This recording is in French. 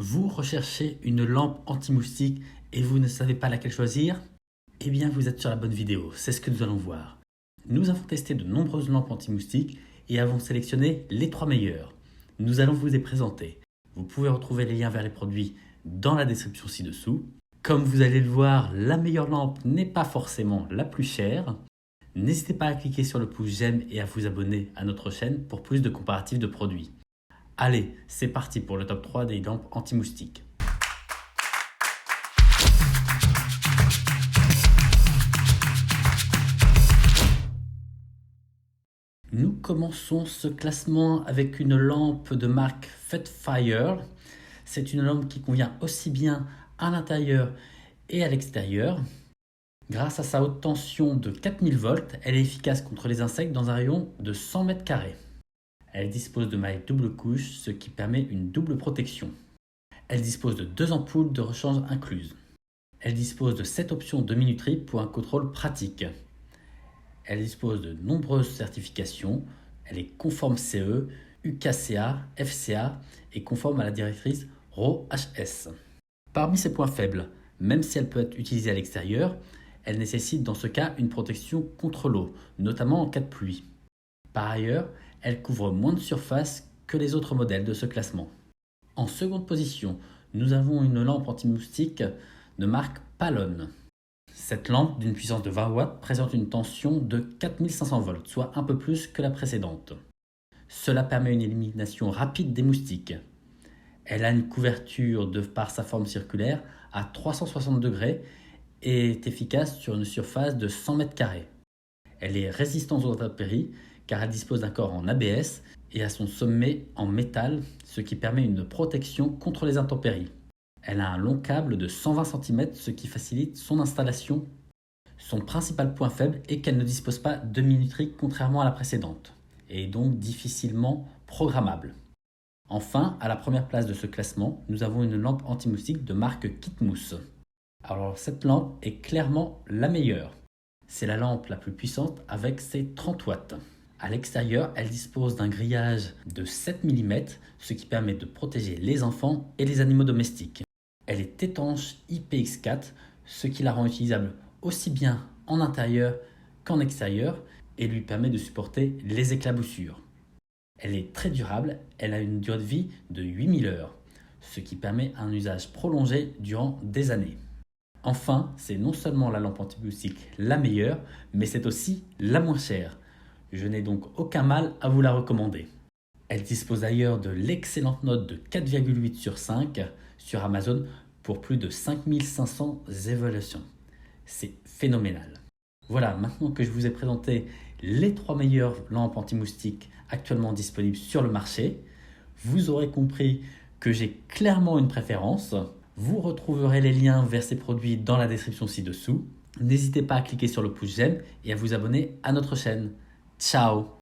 Vous recherchez une lampe anti-moustique et vous ne savez pas laquelle choisir? Eh bien, vous êtes sur la bonne vidéo, c'est ce que nous allons voir. Nous avons testé de nombreuses lampes anti-moustiques et avons sélectionné les 3 meilleures. Nous allons vous les présenter. Vous pouvez retrouver les liens vers les produits dans la description ci-dessous. Comme vous allez le voir, la meilleure lampe n'est pas forcément la plus chère. N'hésitez pas à cliquer sur le pouce j'aime et à vous abonner à notre chaîne pour plus de comparatifs de produits. Allez, c'est parti pour le top 3 des lampes anti-moustiques. Nous commençons ce classement avec une lampe de marque Fetfire. C'est une lampe qui convient aussi bien à l'intérieur et à l'extérieur. Grâce à sa haute tension de 4000 volts, elle est efficace contre les insectes dans un rayon de 100 mètres carrés. Elle dispose de mailles double couche, ce qui permet une double protection. Elle dispose de 2 ampoules de rechange incluses. Elle dispose de 7 options de minuterie pour un contrôle pratique. Elle dispose de nombreuses certifications. Elle est conforme CE, UKCA, FCA et conforme à la directrice RoHS. Parmi ses points faibles, même si elle peut être utilisée à l'extérieur, elle nécessite dans ce cas une protection contre l'eau, notamment en cas de pluie. Par ailleurs, elle couvre moins de surface que les autres modèles de ce classement. En seconde position, nous avons une lampe anti-moustique de marque Palone. Cette lampe d'une puissance de 20 watts présente une tension de 4500 volts, soit un peu plus que la précédente. Cela permet une élimination rapide des moustiques. Elle a une couverture de par sa forme circulaire à 360 degrés et est efficace sur une surface de 100 mètres carrés. Elle est résistante aux intempéries car elle dispose d'un corps en ABS et à son sommet en métal, ce qui permet une protection contre les intempéries. Elle a un long câble de 120 cm, ce qui facilite son installation. Son principal point faible est qu'elle ne dispose pas de minuterie contrairement à la précédente, et est donc difficilement programmable. Enfin, à la première place de ce classement, nous avons une lampe anti-moustique de marque Kitmousse. Alors cette lampe est clairement la meilleure. C'est la lampe la plus puissante avec ses 30 watts. À l'extérieur, elle dispose d'un grillage de 7 mm, ce qui permet de protéger les enfants et les animaux domestiques. Elle est étanche IPX4, ce qui la rend utilisable aussi bien en intérieur qu'en extérieur et lui permet de supporter les éclaboussures. Elle est très durable, elle a une durée de vie de 8000 heures, ce qui permet un usage prolongé durant des années. Enfin, c'est non seulement la lampe anti-moustique la meilleure, mais c'est aussi la moins chère. Je n'ai donc aucun mal à vous la recommander. Elle dispose d'ailleurs de l'excellente note de 4,8 sur 5 sur Amazon pour plus de 5500 évaluations. C'est phénoménal. Voilà, maintenant que je vous ai présenté les 3 meilleures lampes anti-moustiques actuellement disponibles sur le marché, vous aurez compris que j'ai clairement une préférence. Vous retrouverez les liens vers ces produits dans la description ci-dessous. N'hésitez pas à cliquer sur le pouce j'aime et à vous abonner à notre chaîne. Ciao!